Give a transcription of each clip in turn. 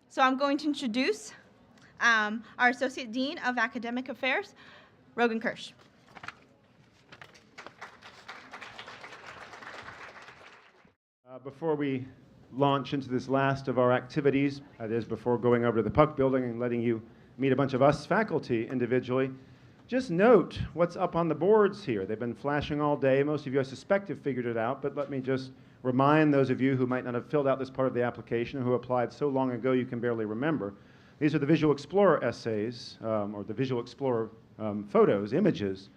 So I'm going to introduce our Associate Dean of Academic Affairs, Rogan Kersh. Before we launch into this last of our activities, that is before going over to the Puck building and letting you meet a bunch of us faculty individually, just note what's up on the boards here. They've been flashing all day. Most of you, I suspect, have figured it out, but let me just remind those of you who might not have filled out this part of the application, who applied so long ago you can barely remember. These are the Visual Explorer essays, or the Visual Explorer photos, images,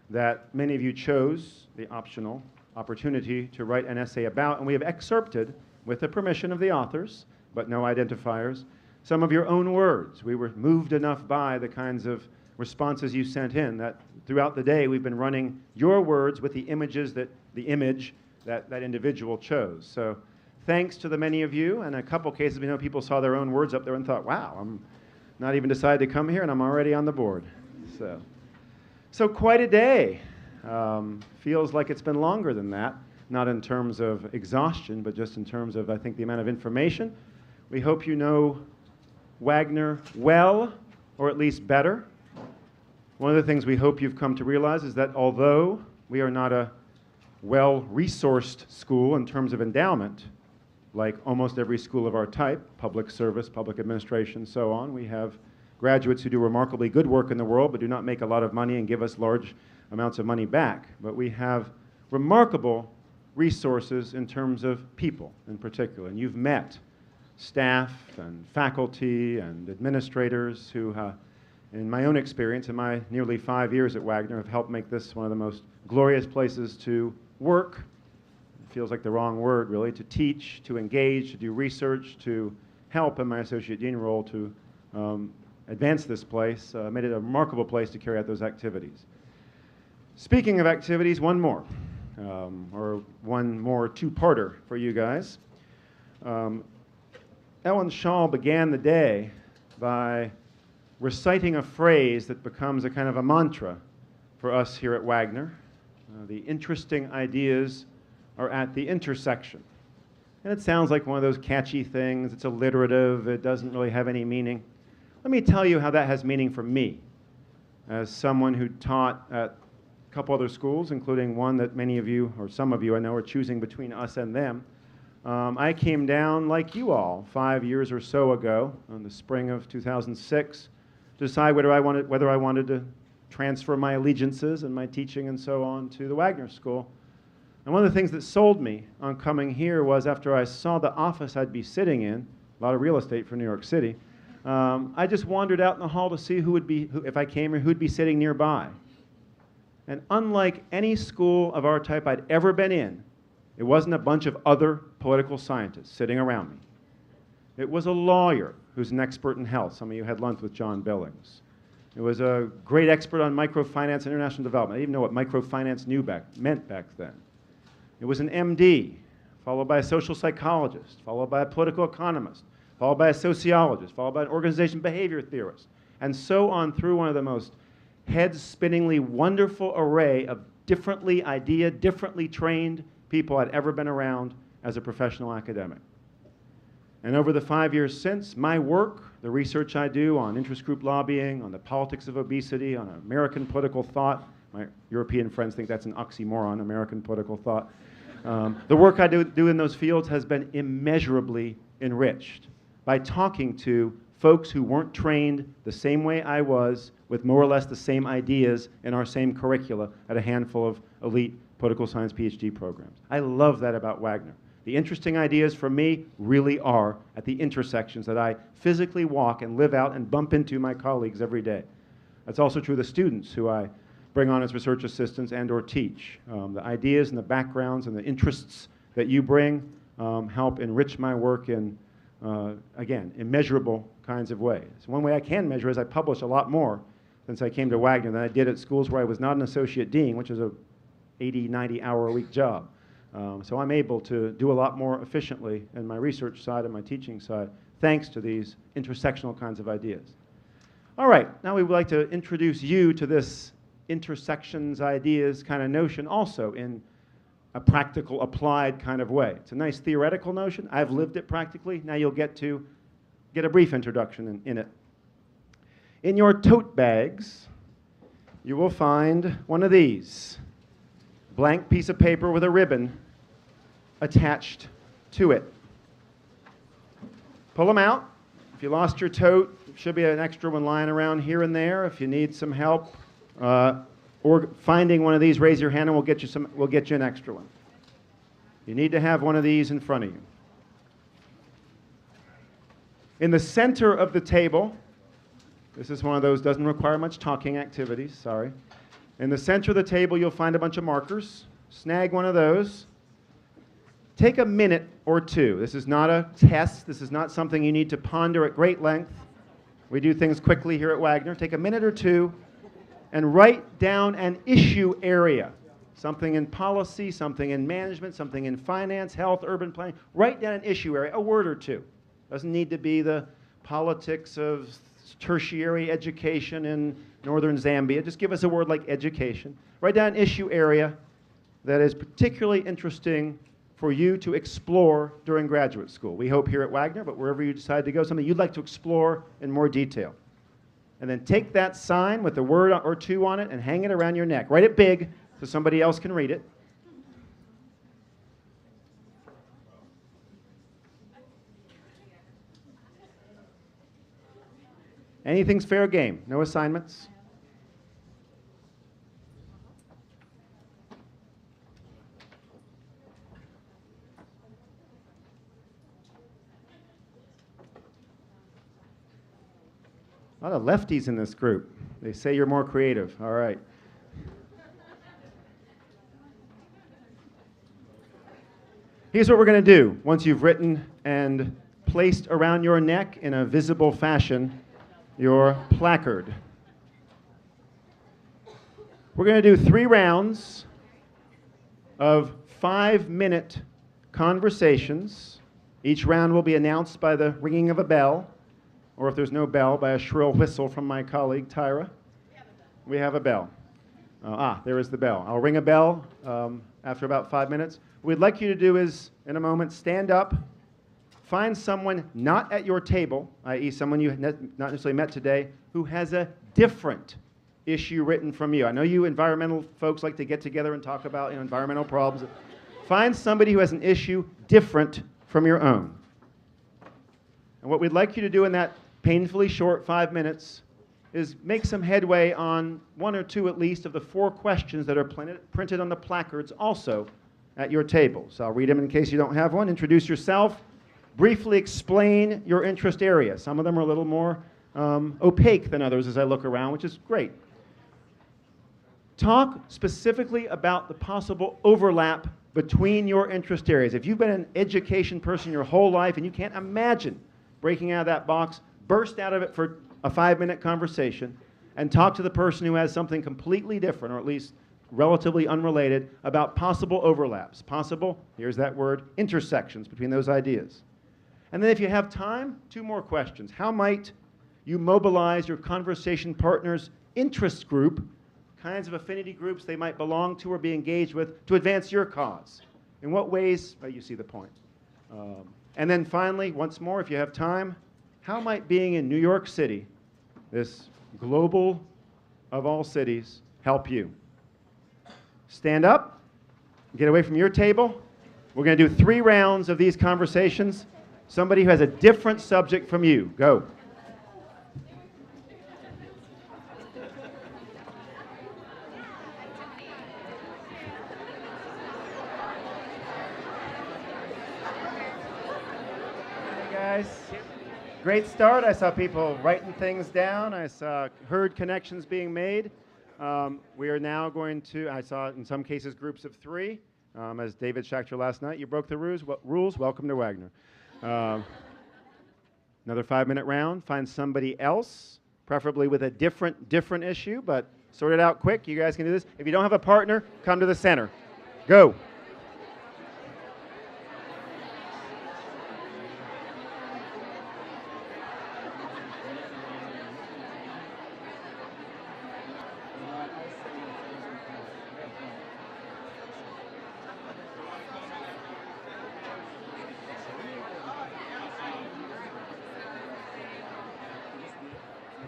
that many of you chose, the optional opportunity to write an essay about, and we have excerpted, with the permission of the authors, but no identifiers, some of your own words. We were moved enough by the kinds of responses you sent in that throughout the day we've been running your words with the image that individual chose. So thanks to the many of you, and a couple cases we know people saw their own words up there and thought, wow, I'm not even decided to come here and I'm already on the board. So quite a day. Feels like it's been longer than that, not in terms of exhaustion, but just in terms of, I think, the amount of information. We hope you know Wagner well, or at least better. One of the things we hope you've come to realize is that although we are not a well-resourced school in terms of endowment, like almost every school of our type, public service, public administration, so on, we have graduates who do remarkably good work in the world but do not make a lot of money and give us large amounts of money back. But we have remarkable resources in terms of people in particular. And you've met staff and faculty and administrators who, in my own experience, in my nearly 5 years at Wagner, have helped make this one of the most glorious places to work. It feels like the wrong word, really, to teach, to engage, to do research, to help in my associate dean role to advance this place, made it a remarkable place to carry out those activities. Speaking of activities, one more, or one more two-parter for you guys. Ellen Shaw began the day by reciting a phrase that becomes a kind of a mantra for us here at Wagner. The interesting ideas are at the intersection. And it sounds like one of those catchy things. It's alliterative. It doesn't really have any meaning. Let me tell you how that has meaning for me as someone who taught at a couple other schools, including one that many of you, or some of you I know, are choosing between us and them. I came down, like you all, 5 years or so ago, in the spring of 2006, to decide whether I wanted to transfer my allegiances and my teaching and so on to the Wagner School. And one of the things that sold me on coming here was after I saw the office I'd be sitting in, a lot of real estate for New York City, I just wandered out in the hall to see if I came here, who'd be sitting nearby. And unlike any school of our type I'd ever been in, it wasn't a bunch of other political scientists sitting around me. It was a lawyer who's an expert in health. Some of you had lunch with John Billings. It was a great expert on microfinance and international development. I didn't even know what microfinance meant back then. It was an MD, followed by a social psychologist, followed by a political economist, followed by a sociologist, followed by an organization behavior theorist, and so on through one of the most head-spinningly wonderful array of differently trained people I'd ever been around as a professional academic. And over the 5 years since, my work, the research I do on interest group lobbying, on the politics of obesity, on American political thought, my European friends think that's an oxymoron, American political thought. The work I do in those fields has been immeasurably enriched by talking to folks who weren't trained the same way I was, with more or less the same ideas in our same curricula at a handful of elite political science PhD programs. I love that about Wagner. The interesting ideas for me really are at the intersections that I physically walk and live out and bump into my colleagues every day. That's also true of the students who I bring on as research assistants and or teach. The ideas and the backgrounds and the interests that you bring help enrich my work in, again, immeasurable kinds of ways. One way I can measure is I publish a lot more since I came to Wagner than I did at schools where I was not an associate dean, which is a 80, 90-hour-a-week job. So I'm able to do a lot more efficiently in my research side and my teaching side, thanks to these intersectional kinds of ideas. All right, now we would like to introduce you to this intersections ideas kind of notion also in a practical, applied kind of way. It's a nice theoretical notion. I've lived it practically. Now you'll get to get a brief introduction in it. In your tote bags, you will find one of these, blank piece of paper with a ribbon attached to it. Pull them out. If you lost your tote, there should be an extra one lying around here and there. If you need some help or finding one of these, raise your hand and we'll get you an extra one. You need to have one of these in front of you. In the center of the table, this is one of those doesn't require much talking activities, sorry. In the center of the table, you'll find a bunch of markers. Snag one of those. Take a minute or two. This is not a test. This is not something you need to ponder at great length. We do things quickly here at Wagner. Take a minute or two and write down an issue area. Something in policy, something in management, something in finance, health, urban planning. Write down an issue area, a word or two. Doesn't need to be the politics of tertiary education in northern Zambia. Just give us a word like education. Write down an issue area that is particularly interesting for you to explore during graduate school. We hope here at Wagner, but wherever you decide to go, something you'd like to explore in more detail. And then take that sign with a word or two on it and hang it around your neck. Write it big so somebody else can read it. Anything's fair game. No assignments. A lot of lefties in this group. They say you're more creative. All right. Here's what we're going to do. Once you've written and placed around your neck in a visible fashion your placard. We're going to do 3 rounds of 5-minute conversations. Each round will be announced by the ringing of a bell, or if there's no bell, by a shrill whistle from my colleague, Tyra. We have a bell. There is the bell. I'll ring a bell after about 5 minutes. What we'd like you to do is, in a moment, stand up, find someone not at your table, i.e. someone you not necessarily met today, who has a different issue written from you. I know you environmental folks like to get together and talk about environmental problems. Find somebody who has an issue different from your own. And what we'd like you to do in that painfully short 5 minutes is make some headway on 1 or 2 at least of the 4 questions that are printed on the placards also at your table. So I'll read them in case you don't have one. Introduce yourself. Briefly explain your interest area. Some of them are a little more opaque than others as I look around, which is great. Talk specifically about the possible overlap between your interest areas. If you've been an education person your whole life and you can't imagine breaking out of that box, burst out of it for a 5-minute conversation and talk to the person who has something completely different, or at least relatively unrelated, about possible overlaps. Possible, here's that word, intersections between those ideas. And then if you have time, 2 more questions. How might you mobilize your conversation partner's interest group, kinds of affinity groups they might belong to or be engaged with, to advance your cause? In what ways? Well, you see the point. And then finally, once more, if you have time, how might being in New York City, this global of all cities, help you? Stand up, get away from your table. We're going to do 3 rounds of these conversations. Somebody who has a different subject from you. Go. Hey guys. Great start. I saw people writing things down. I heard connections being made. We are now going to, I saw in some cases groups of 3. As David Schachter last night, you broke the rules. Welcome to Wagner. Another 5-minute round. Find somebody else, preferably with a different issue, but sort it out quick. You guys can do this. If you don't have a partner, come to the center. Go.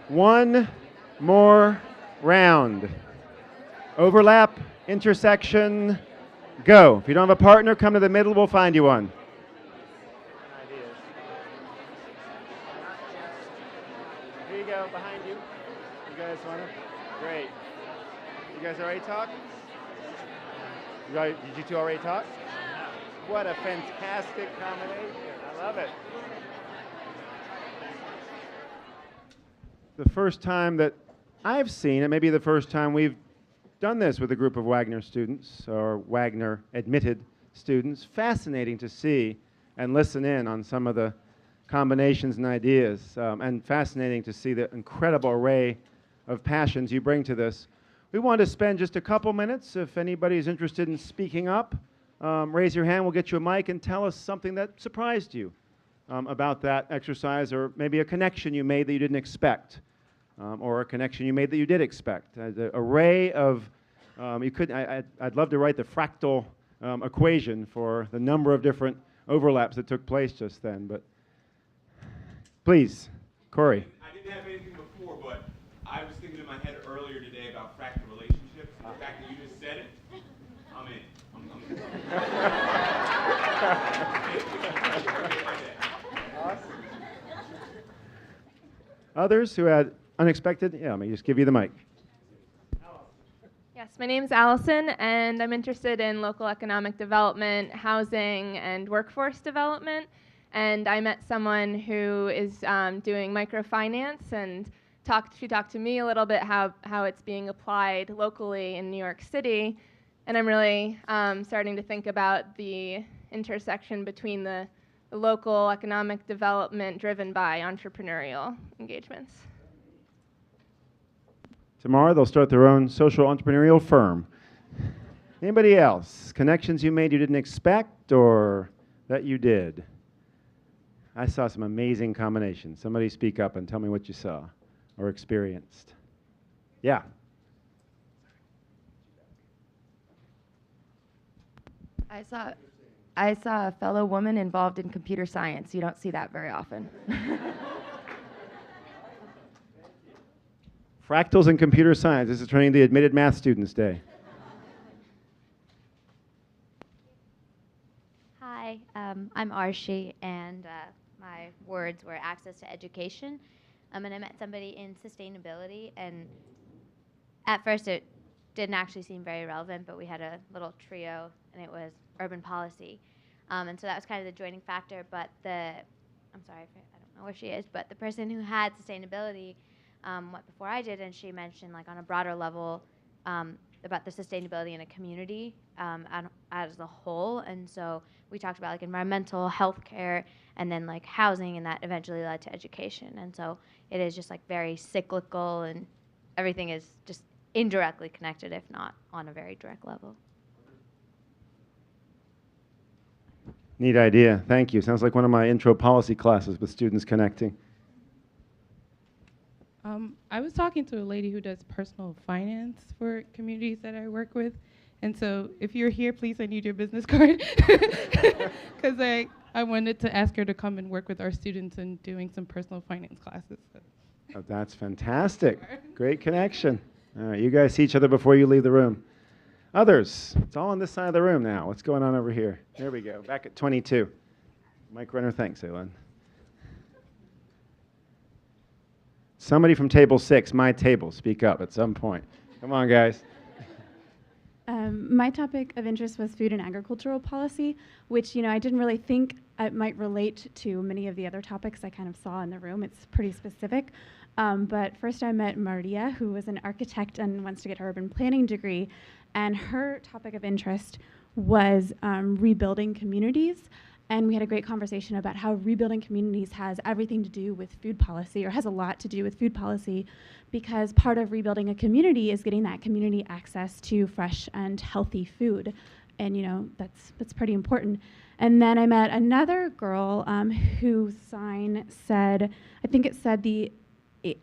One more round. Overlap, intersection, go. If you don't have a partner, come to the middle, we'll find you one. Here you go, behind you. You guys want to? Great. You guys already talk? Did you two already talk? What a fantastic combination. I love it. The first time that I've seen it, maybe the first time we've done this with a group of Wagner students or Wagner admitted students. Fascinating to see and listen in on some of the combinations and ideas, and fascinating to see the incredible array of passions you bring to this. We want to spend just a couple minutes. If anybody's interested in speaking up, raise your hand, we'll get you a mic, and tell us something that surprised you about that exercise, or maybe a connection you made that you didn't expect, or a connection you made that you did expect. The array of, I'd love to write the fractal equation for the number of different overlaps that took place just then, but please, Corey. I didn't have anything before, but I was thinking in my head earlier today about fractal relationships. The fact that you just said it, I'm in. Awesome. Others who had unexpected? Yeah, let me just give you the mic. Yes, my name's Allison, and I'm interested in local economic development, housing, and workforce development. And I met someone who is doing microfinance, and she talked to me a little bit how it's being applied locally in New York City. And I'm really starting to think about the intersection between the local economic development driven by entrepreneurial engagements. Tomorrow they'll start their own social entrepreneurial firm. Anybody else? Connections you made you didn't expect or that you did? I saw some amazing combinations. Somebody speak up and tell me what you saw or experienced. Yeah. I saw a fellow woman involved in computer science. You don't see that very often. Fractals and computer science. This is turning the admitted math students' day. Hi, I'm Arshi, and my words were access to education. And I met somebody in sustainability, and at first it didn't actually seem very relevant, but we had a little trio, and it was urban policy. And so that was kind of the joining factor, but I'm sorry, I don't know where she is, but the person who had sustainability went before I did, and she mentioned, like, on a broader level about the sustainability in a community as a whole. And so we talked about, like, environmental, healthcare, and then, like, housing, and that eventually led to education. And so it is just, like, very cyclical, and everything is just indirectly connected, if not on a very direct level. Neat idea. Thank you. Sounds like one of my intro policy classes with students connecting. I was talking to a lady who does personal finance for communities that I work with. And so if you're here, please, I need your business card. Because I wanted to ask her to come and work with our students in doing some personal finance classes. So. Oh, that's fantastic. Great connection. All right, you guys see each other before you leave the room. Others, it's all on this side of the room now. What's going on over here? There we go, back at 22. Mike Renner, thanks, Elan. Somebody from table 6, my table, speak up at some point. Come on, guys. My topic of interest was food and agricultural policy, which, I didn't really think it might relate to many of the other topics I kind of saw in the room. It's pretty specific. But first I met Maria, who was an architect and wants to get her urban planning degree. And her topic of interest was rebuilding communities. And we had a great conversation about how rebuilding communities has everything to do with food policy, or has a lot to do with food policy, because part of rebuilding a community is getting that community access to fresh and healthy food. And that's pretty important. And then I met another girl whose sign said, I think it said the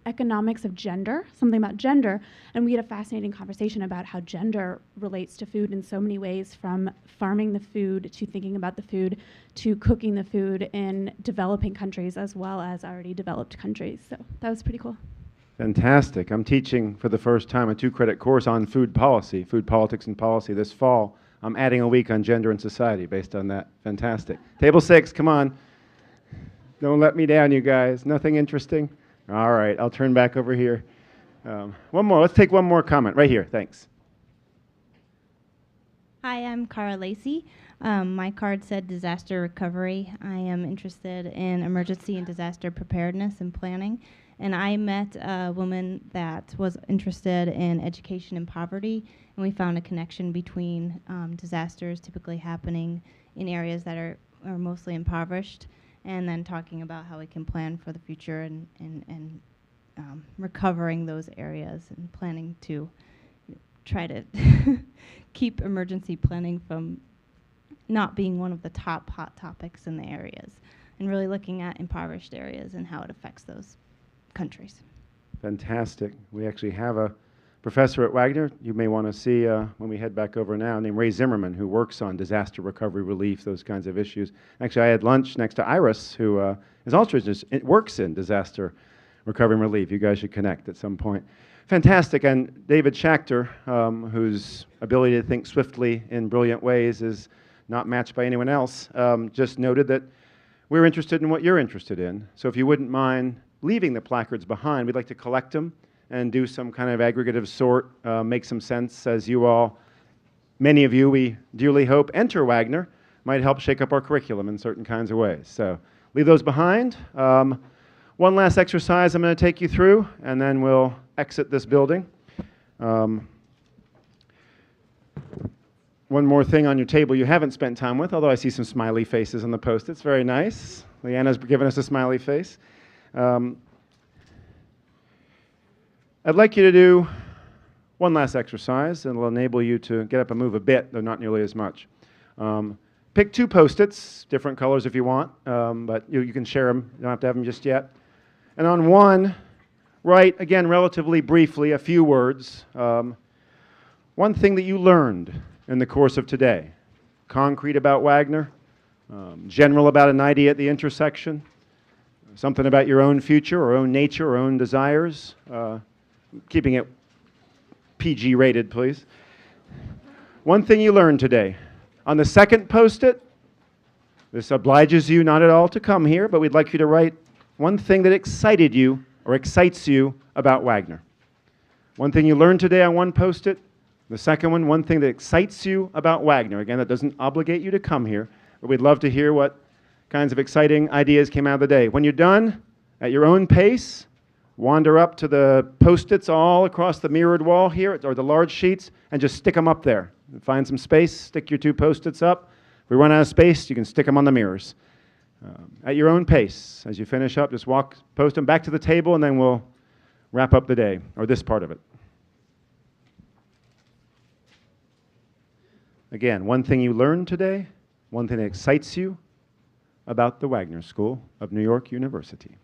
economics of gender, something about gender, and we had a fascinating conversation about how gender relates to food in so many ways, from farming the food to thinking about the food to cooking the food in developing countries as well as already developed countries. So that was pretty cool. Fantastic. I'm teaching for the first time a 2-credit course on food policy, food politics and policy this fall. I'm adding a week on gender and society based on that. Fantastic. Table 6, come on. Don't let me down, you guys. Nothing interesting? All right, I'll turn back over here. One more. Let's take one more comment. Right here. Thanks. Hi, I'm Cara Lacey. My card said disaster recovery. I am interested in emergency and disaster preparedness and planning. And I met a woman that was interested in education and poverty, and we found a connection between disasters typically happening in areas that are mostly impoverished, and then talking about how we can plan for the future and recovering those areas and planning to try to keep emergency planning from not being one of the top hot topics in the areas, and really looking at impoverished areas and how it affects those countries. Fantastic. We actually have a professor at Wagner you may want to see when we head back over now, named Ray Zimmerman, who works on disaster recovery relief, those kinds of issues. Actually, I had lunch next to Iris, who is also works in disaster recovery and relief. You guys should connect at some point. Fantastic. And David Schachter, whose ability to think swiftly in brilliant ways is not matched by anyone else, just noted that we're interested in what you're interested in. So if you wouldn't mind leaving the placards behind, we'd like to collect them and do some kind of aggregative sort, make some sense as you all, many of you, we dearly hope, enter Wagner, might help shake up our curriculum in certain kinds of ways. So leave those behind. One last exercise I'm going to take you through, and then we'll exit this building. One more thing on your table you haven't spent time with, although I see some smiley faces on the post-its. Very nice. Leanna's given us a smiley face. I'd like you to do one last exercise, and it'll enable you to get up and move a bit, though not nearly as much. Pick 2 post-its, different colors if you want, but you can share them. You don't have to have them just yet. And on one, write, again, relatively briefly, a few words. One thing that you learned in the course of today. Concrete about Wagner, general about an idea at the intersection, something about your own future, or own nature, or own desires. Keeping it PG rated, please. One thing you learned today. On the second post-it, this obliges you not at all to come here, but we'd like you to write one thing that excited you or excites you about Wagner. One thing you learned today on one post-it. The second one thing that excites you about Wagner. Again, that doesn't obligate you to come here, but we'd love to hear what kinds of exciting ideas came out of the day. When you're done, at your own pace, wander up to the post-its all across the mirrored wall here, or the large sheets, and just stick them up there. Find some space, stick your 2 post-its up. If we run out of space, you can stick them on the mirrors. At your own pace, as you finish up, just post them back to the table, and then we'll wrap up the day, or this part of it. Again, one thing you learned today, one thing that excites you about the Wagner School of New York University.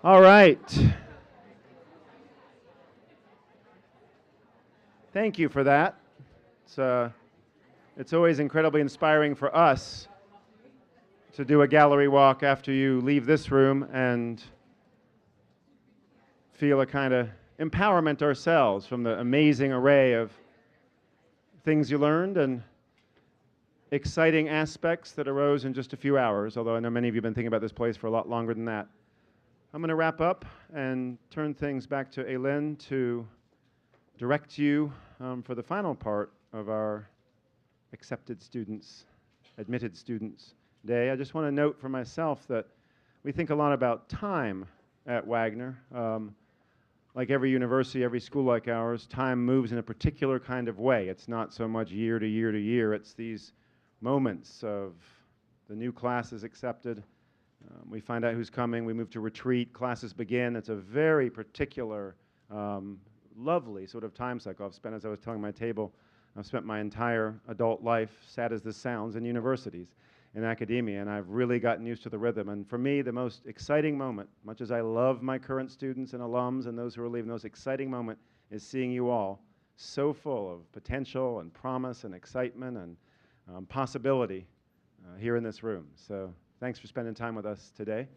All right. Thank you for that. It's always incredibly inspiring for us to do a gallery walk after you leave this room and feel a kind of empowerment ourselves from the amazing array of things you learned and exciting aspects that arose in just a few hours, although I know many of you have been thinking about this place for a lot longer than that. I'm going to wrap up and turn things back to Aileen to direct you for the final part of our accepted students, admitted students day. I just want to note for myself that we think a lot about time at Wagner. Like every university, every school like ours, time moves in a particular kind of way. It's not so much year to year to year. It's these moments of the new class is accepted. We find out who's coming. We move to retreat. Classes begin. It's a very particular, lovely sort of time cycle. I've spent, as I was telling my table, I've spent my entire adult life, sad as this sounds, in universities, in academia, and I've really gotten used to the rhythm. And for me, the most exciting moment, much as I love my current students and alums and those who are leaving, the most exciting moment is seeing you all so full of potential and promise and excitement and possibility here in this room. So thanks for spending time with us today.